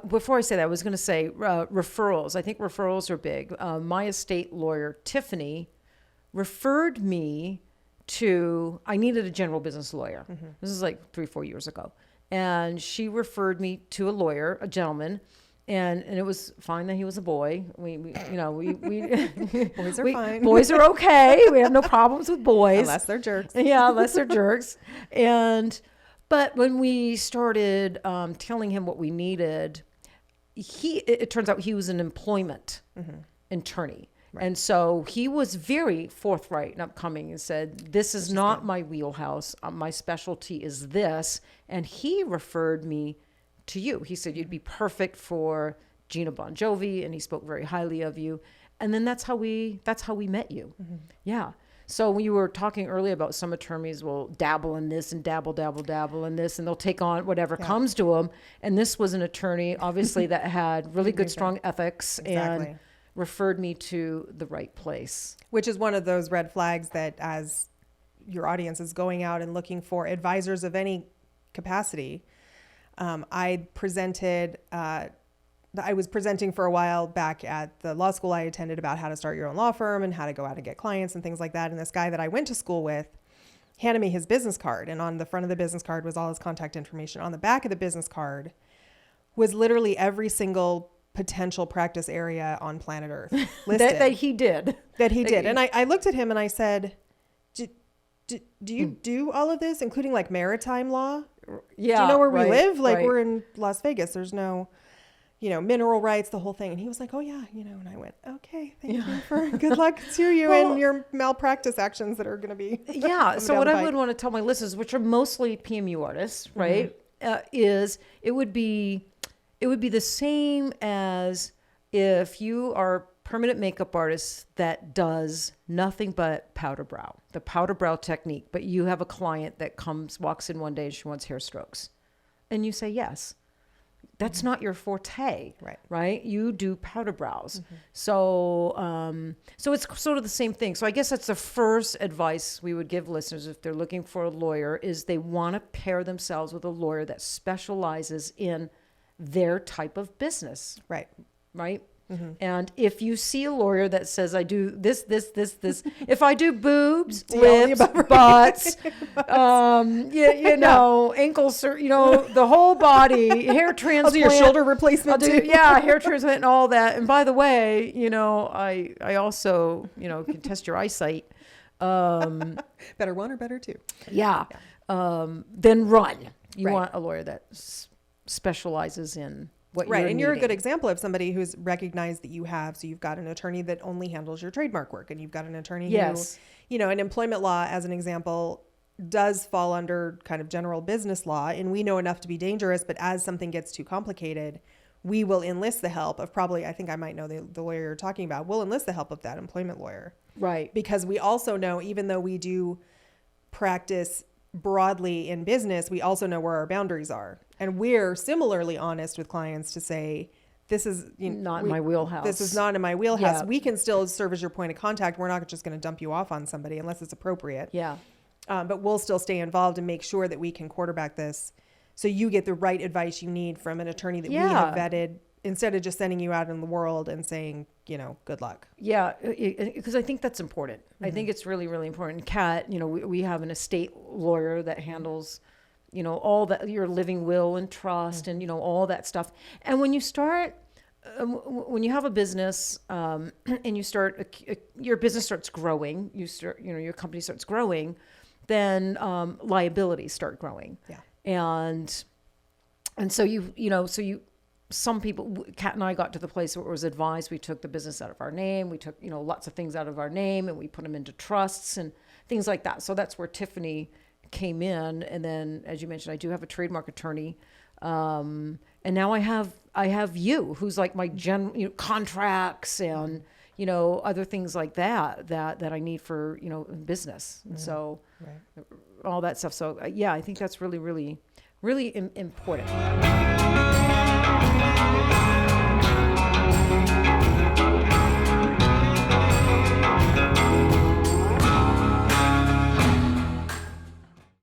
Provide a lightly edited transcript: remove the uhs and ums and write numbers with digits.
before I say that, I was going to say referrals. I think referrals are big. My estate lawyer, Tiffany, referred me I needed a general business lawyer. Mm-hmm. This is like 3-4 years ago. And she referred me to a lawyer, a gentleman, and it was fine that he was a boy. We boys are fine. Boys are okay. We have no problems with boys. Unless they're jerks. Yeah, unless they're jerks. But when we started telling him what we needed, it turns out he was an employment attorney. Right. And so he was very forthright and upcoming and said, this is not my wheelhouse. My specialty is this. And he referred me to you. He said, you'd be perfect for Gina Bon Jovi. And he spoke very highly of you. And then that's how we met you. Mm-hmm. Yeah. So when you were talking earlier about some attorneys will dabble in this and dabble in this, and they'll take on whatever comes to them. And this was an attorney, obviously, that had really good, strong ethics and referred me to the right place. Which is one of those red flags that as your audience is going out and looking for advisors of any capacity, I was presenting for a while back at the law school I attended about how to start your own law firm and how to go out and get clients and things like that. And this guy that I went to school with handed me his business card. And on the front of the business card was all his contact information. On the back of the business card was literally every single potential practice area on planet Earth listed. that he did. And I looked at him and I said, do you do all of this, including like maritime law? Yeah. Do you know where we live? Like we're in Las Vegas. There's no, mineral rights, the whole thing. And he was like, oh yeah, and I went, okay, thank you for good luck to you and your malpractice actions that are going to be. Yeah. So what I would want to tell my listeners, which are mostly PMU artists, right, is it would be the same as if you are a permanent makeup artist that does nothing but powder brow, the powder brow technique, but you have a client that walks in one day and she wants hair strokes. And you say yes. That's not your forte, right? You do powder brows. Mm-hmm. So it's sort of the same thing. So I guess that's the first advice we would give listeners if they're looking for a lawyer is they want to pair themselves with a lawyer that specializes in their type of business. Right. Mm-hmm. And if you see a lawyer that says, I do this, if I do boobs, lips, butts, ankles, the whole body, hair transplant. I'll do your shoulder replacement too. Hair transplant and all that. And by the way, I also, can test your eyesight. Better one or better two? Yeah. Then run. You want a lawyer that specializes in what you're and you're needing. a good example of somebody who's recognized that you have. So you've got an attorney that only handles your trademark work, and you've got an attorney who, and employment law, as an example, does fall under kind of general business law, and we know enough to be dangerous. But as something gets too complicated, we will enlist the help of I think I might know the lawyer you're talking about. We'll enlist the help of that employment lawyer, right? Because we also know, even though we do practice broadly in business, we also know where our boundaries are. And we're similarly honest with clients to say, this is not in my wheelhouse. This is not in my wheelhouse. Yeah. We can still serve as your point of contact. We're not just going to dump you off on somebody unless it's appropriate. Yeah. But we'll still stay involved and make sure that we can quarterback this so you get the right advice you need from an attorney that we have vetted, instead of just sending you out in the world and saying, good luck. Yeah, because I think that's important. Mm-hmm. I think it's really, really important. Kat, we have an estate lawyer that handles, all that, your living will and trust and, all that stuff. And when you start, when you have a business and you start, your business starts growing, your company starts growing, then liabilities start growing. Yeah. And so some people, Kat and I got to the place where it was advised we took the business out of our name. We took, lots of things out of our name and we put them into trusts and things like that. So that's where Tiffany came in. And then, as you mentioned, I do have a trademark attorney. And now I have you, who's like my contracts and, other things like that I need for, business. And so all that stuff. So I think that's really, really, really important.